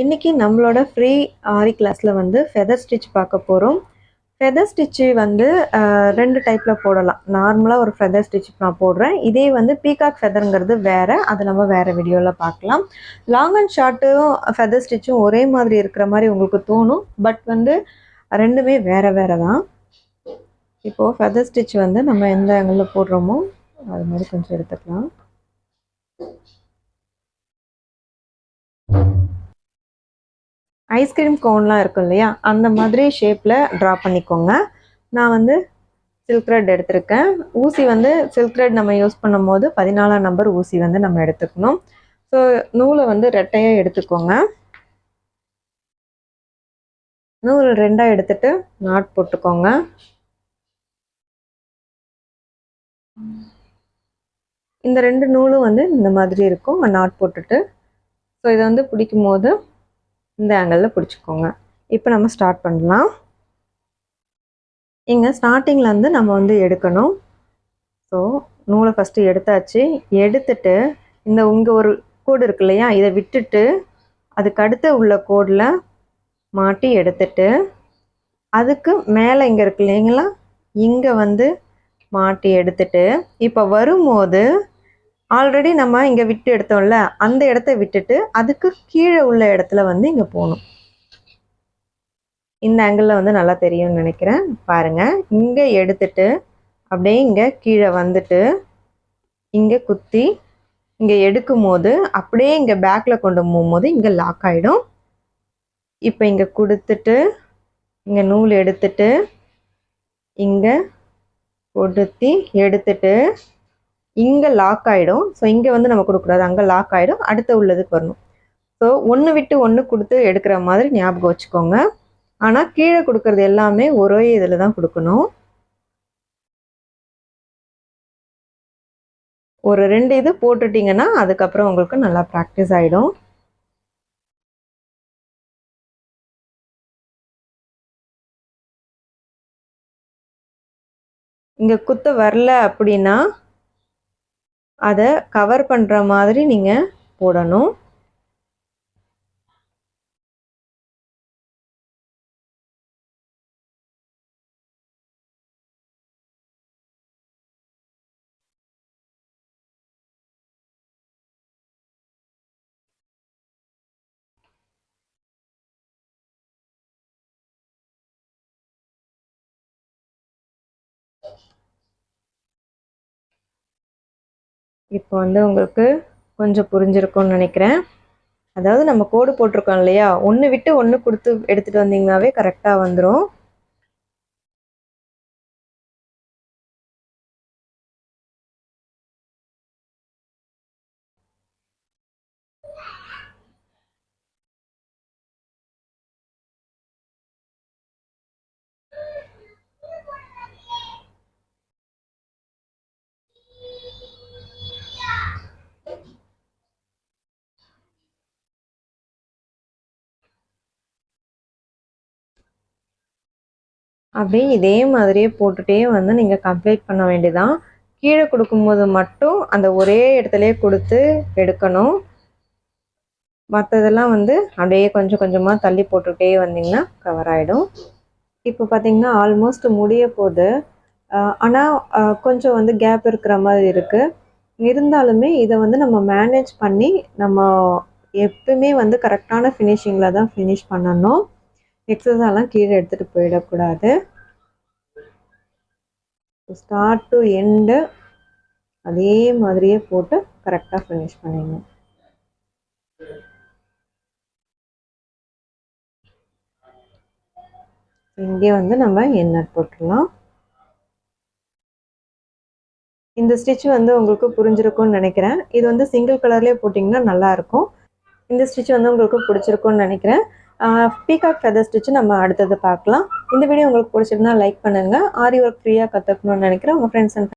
இன்றைக்கி நம்மளோட ஃப்ரீ ஆரி கிளாஸில் வந்து ஃபெதர் ஸ்டிச் பார்க்க போகிறோம். ஃபெதர் ஸ்டிச்சு வந்து 2 டைப்பில் போடலாம். நார்மலாக ஒரு ஃபெதர் ஸ்டிச் நான் போடுறேன். இதே வந்து பீகாக் ஃபெதருங்கிறது வேறு, அது நம்ம வேறு வீடியோவில் பார்க்கலாம். லாங் அண்ட் ஷார்ட்டும் ஃபெதர் ஸ்டிச்சும் ஒரே மாதிரி இருக்கிற மாதிரி உங்களுக்கு தோணும், பட் வந்து ரெண்டுமே வேறு வேறு தான். இப்போது ஃபெதர் ஸ்டிச் வந்து நம்ம எந்த ஆங்கிளில் போடுறோமோ அது மாதிரி கொஞ்சம் எடுத்துக்கலாம். ஐஸ்கிரீம் கோன்லாம் இருக்கும் இல்லையா, அந்த மாதிரி ஷேப்பில் ட்ரா பண்ணிக்கோங்க. நான் வந்து சில்க் த்ரெட் எடுத்திருக்கேன். ஊசி வந்து சில்க் த்ரெட் நம்ம யூஸ் பண்ணும் போது 14ஆம் நம்பர் ஊசி வந்து நம்ம எடுத்துக்கணும். ஸோ நூலை வந்து ரெட்டையாக எடுத்துக்கோங்க. நூல் 2ஆக எடுத்துட்டு நாட் போட்டுக்கோங்க. இந்த 2 நூலும் வந்து இந்த மாதிரி இருக்கும், நாட் போட்டுட்டு. ஸோ இதை வந்து பிடிக்கும் போது இந்த ஆங்கிளில் பிடிச்சிக்கோங்க. இப்போ நம்ம ஸ்டார்ட் பண்ணலாம். இங்கே ஸ்டார்டிங்கில் வந்து நம்ம வந்து எடுக்கணும். ஸோ நூலை ஃபஸ்ட்டு எடுத்தாச்சு. எடுத்துட்டு இந்த இங்கே ஒரு கோடு இருக்கு இல்லையா, இதை விட்டுட்டு அதுக்கு அடுத்து உள்ள கோடில் மாட்டி எடுத்துட்டு அதுக்கு மேலே இங்கே இருக்கு இல்லைங்களா, இங்கே வந்து மாட்டி எடுத்துட்டு இப்போ வரும்போது ஆல்ரெடி நம்ம இங்கே விட்டு எடுத்தோம்ல, அந்த இடத்த விட்டுட்டு அதுக்கு கீழே உள்ள இடத்துல வந்து இங்கே போகணும். இந்த ஆங்கிளில் வந்து நல்லா தெரியும்னு நினைக்கிறேன். பாருங்கள், இங்கே எடுத்துட்டு அப்படியே இங்கே கீழே வந்துட்டு இங்கே குத்தி இங்கே எடுக்கும் போது அப்படியே இங்கே பேக்கில் கொண்டு போகும்போது இங்கே லாக் ஆகிடும். இப்போ இங்கே கொடுத்துட்டு இங்கே நூல் எடுத்துட்டு இங்கே கொடுத்தி எடுத்துட்டு இங்கே லாக் ஆகிடும். ஸோ இங்கே வந்து நம்ம கொடுக்கூடாது, அங்கே லாக் ஆகிடும். அடுத்த உள்ளதுக்கு வரணும். ஸோ ஒன்று விட்டு ஒன்று கொடுத்து எடுக்கிற மாதிரி ஞாபகம் வச்சுக்கோங்க. ஆனால் கீழே கொடுக்கறது எல்லாமே ஒரே இதில் தான் கொடுக்கணும். ஒரு 2 இது போட்டுட்டிங்கன்னா அதுக்கப்புறம் உங்களுக்கு நல்லா ப்ராக்டிஸ் ஆகிடும். இங்கே குத்த வரல அப்படின்னா அதை கவர் பண்ணுற மாதிரி நீங்கள் போடணும். இப்போ வந்து உங்களுக்கு கொஞ்சம் புரிஞ்சிருக்கும்னு நினைக்கிறேன். அதாவது நம்ம கோடு போட்டிருக்கோம் இல்லையா, ஒன்று விட்டு ஒன்று கொடுத்து எடுத்துகிட்டு வந்தீங்கன்னாவே கரெக்டாக வந்துடும். அப்படியே இதே மாதிரியே போட்டுகிட்டே வந்து நீங்கள் கம்ப்ளீட் பண்ண வேண்டியதான். கீழே கொடுக்கும்போது மட்டும் அந்த ஒரே இடத்துலையே கொடுத்து எடுக்கணும். மற்றதெல்லாம் வந்து அப்படியே கொஞ்சம் கொஞ்சமாக தள்ளி போட்டுகிட்டே வந்தீங்கன்னா கவர் ஆகிடும். இப்போ பார்த்திங்கன்னா ஆல்மோஸ்ட் முடிய போகுது. ஆனால் கொஞ்சம் வந்து கேப் இருக்கிற மாதிரி இருக்குது. இருந்தாலுமே இதை வந்து நம்ம மேனேஜ் பண்ணி நம்ம எப்பவுமே வந்து கரெக்டான ஃபினிஷிங்கில் தான் ஃபினிஷ் பண்ணணும். எக்ஸஸெல்லாம் கீழே எடுத்துகிட்டு போயிடக்கூடாது. ஸ்டார்ட் டு எண்டு அதே மாதிரியே போட்டு கரெக்டாக ஃபினிஷ் பண்ணிடணும். இங்கே வந்து நம்ம எண்ணெய் போட்டுடலாம். இந்த ஸ்டிச் வந்து உங்களுக்கு புரிஞ்சிருக்கும்னு நினைக்கிறேன். இது வந்து சிங்கிள் கலர்லேயே போட்டிங்கன்னா நல்லாயிருக்கும். இந்த ஸ்டிச் வந்து உங்களுக்கு பிடிச்சிருக்கும்னு நினைக்கிறேன். பீகாக் ஃபெதர் ஸ்டிச் நம்ம அடுத்தது பார்க்கலாம். இந்த வீடியோ உங்களுக்கு பிடிச்சிருந்தா லைக் பண்ணுங்கள். ஆரி ஒர்க் ஃப்ரீயாக கற்றுக்கணும்னு நினைக்கிறேன். உங்கள் ஃப்ரெண்ட்ஸ் அண்ட்